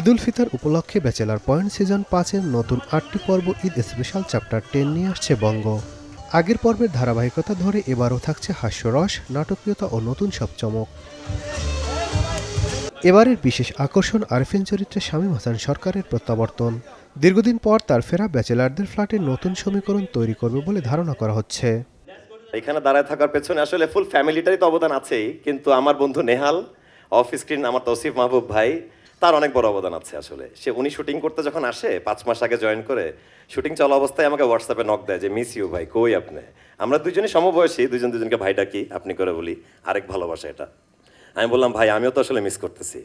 ঈদুল ফিতর উপলক্ষে bachelor point season 5-এর নতুন 8টি পর্ব ঈদ স্পেশাল চ্যাপ্টার 10 নিয়ে আসছে বঙ্গ। আগের পর্বের ধারাবাহিকতা ধরে এবারও থাকছে হাস্যরস, নাটকীয়তা ও নতুন সব চমক। এবারের বিশেষ আকর্ষণ আরফিন চরিত্রে শামীম হাসান সরকারের প্রত্যাবর্তন। দীর্ঘদিন পর তার ফেরা ব্যাচেলারদের ফ্ল্যাটে নতুন সমীকরণ তৈরি করবে বলে ধারণা করা হচ্ছে। এখানে দাঁড়ায় থাকার পেছনে আসলে ফুল ফ্যামিলিটারই তো অবদান আছেই, কিন্তু আমার বন্ধু নেহাল, অফ স্ক্রিন আমার তৌসিফ মাহবুব ভাই, তার অনেক বড় অবদান আছে। আসলে উনি শুটিং করতে যখন আসে 5 মাস আগে জয়েন করে, শুটিং চলা অবস্থায় আমাকে হোয়াটসঅ্যাপে নক দেয় যে মিস ইউ ভাই, কই আপনি? আমরা দুজনই সমবয়সী, দুজনকে ভাই ডাকি, আপনি করে বলি, আরেক ভালোবাসা এটা। আমি বললাম ভাই আমিও তো আসলে মিস করতেছি।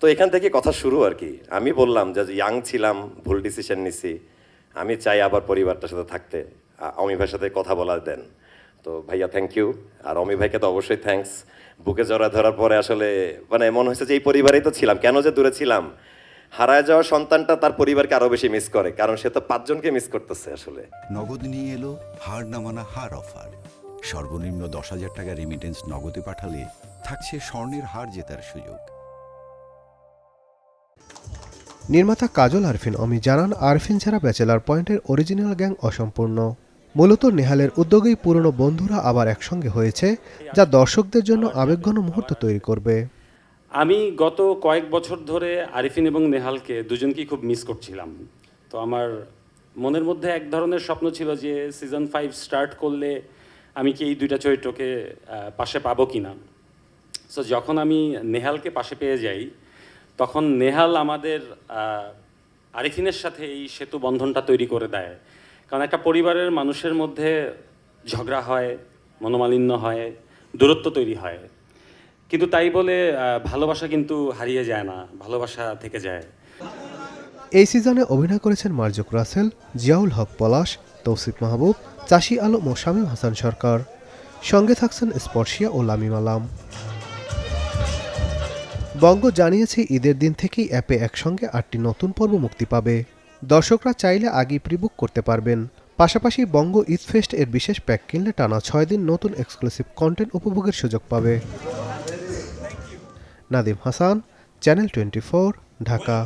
তো এখান থেকে কথা শুরু আর কি। আমি বললাম যে ইয়াং ছিলাম, ভুল ডিসিশন নিছি, আমি চাই আবার পরিবারটার সাথে থাকতে, অমি ভাইয়ের সাথে কথা বলা দেন। তো ভাইয়া থ্যাংক ইউ, আর অমি ভাইকে তো অবশ্যই থ্যাঙ্কস। বুকে জড়া ধরার পরে আসলে মানে মনে হয়েছে যে এই পরিবারেই তো ছিলাম, কেন যে দূরে ছিলাম। হারায় যাওয়া সন্তানটা তার পরিবারকে আরো বেশি মিস করে, কারণ সে তো 5 জনকে মিস করতেছে আসলে। নগদ নিয়ে এলো হার না মানা হার অফার। সর্বনিম্ন 10,000 টাকা রেমিটেন্স নগদে পাঠালে থাকছে স্বর্ণের হার জেতার সুযোগ। নির্মাতা কাজল আরফিন অমি জানান, আরফিন ছাড়া ব্যাচেলার পয়েন্টের অরিজিনাল গ্যাং অসম্পূর্ণ। মূলত নেহালের উদ্যোগেই পুরনো বন্ধুরা আবার একসঙ্গে হয়েছে, যা দর্শকদের জন্য আবেগঘন মুহূর্ত তৈরি করবে। আমি গত কয়েক বছর ধরে আরিফিন এবং নেহালকে দুজনকেই খুব মিস করছিলাম। তো আমার মনের মধ্যে এক ধরনের স্বপ্ন ছিল যে সিজন 5 স্টার্ট করলে আমি কি এই দুইটা চরিত্রকে পাশে পাবো কি না। সো যখন আমি নেহালকে পাশে পেয়ে যাই, তখন নেহাল আমাদের আরিফিনের সাথে এই সেতু বন্ধনটা তৈরি করে দেয়। কারণ একটা পরিবারের মানুষের মধ্যে ঝগড়া হয়, মনোমালিন্য হয়, দূরত্ব তৈরি হয়, কিন্তু তাই বলে ভালোবাসা কিন্তু হারিয়ে যায় না, ভালোবাসা থেকে যায়। এই সিজনে অভিনয় করেছেন মার্জুক রাসেল, জিয়াউল হক পলাশ, তৌসিফ মাহবুব, চাষী আলম ও শামীম হাসান সরকার। সঙ্গে থাকছেন স্পর্শিয়া ও লামিম আলাম। বঙ্গ জানিয়েছে ঈদের দিন থেকেই অ্যাপে একসঙ্গে 8টি নতুন পর্ব মুক্তি পাবে। দর্শকরা চাইলে আগেই প্রিবুক করতে পারবেন। পাশাপাশি বঙ্গ ঈদ ফেস্ট এর বিশেষ প্যাক কিনলে টানা 6 দিন নতুন এক্সক্লুসিভ কন্টেন্ট উপভোগের সুযোগ পাবে। নাদিম হাসান, চ্যানেল 24, ঢাকা।